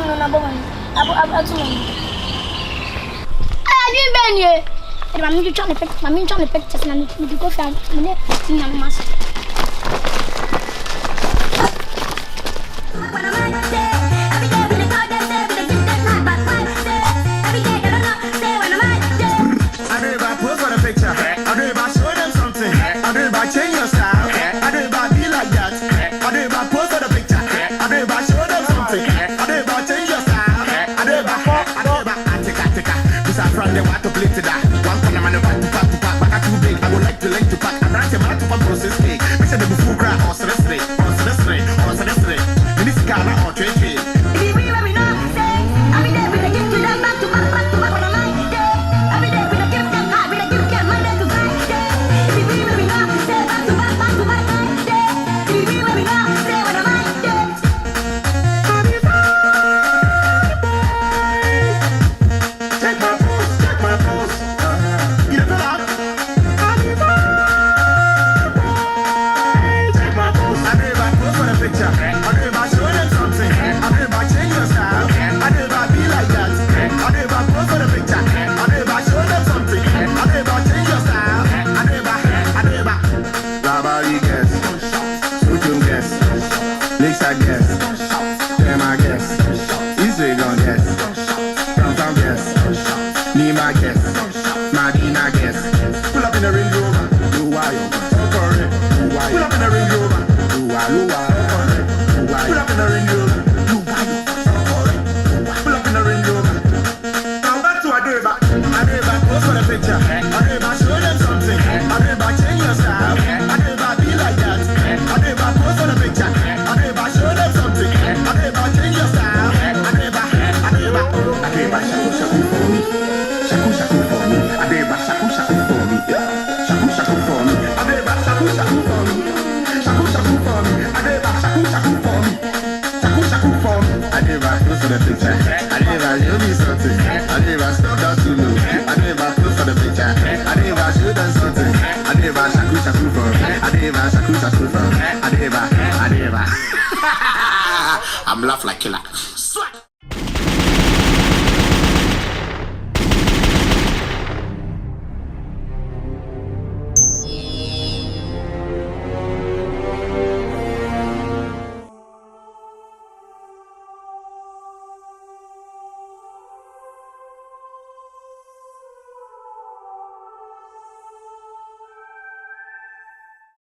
no na boman. Atu no. Ah, you been here. And I'm trying to pick my main trying to pick just na me go fam. Me na mas. Change your style. I do about be like that. I do about post for the picture. I do about show them something. I do about change your style. I do about antika. This are from the want to play to that. One corner man want to pack. But I too big. I would like to pack. I'm right man to pack process cake. We said the full crack or straight. This car or trade. I'm laugh like killer.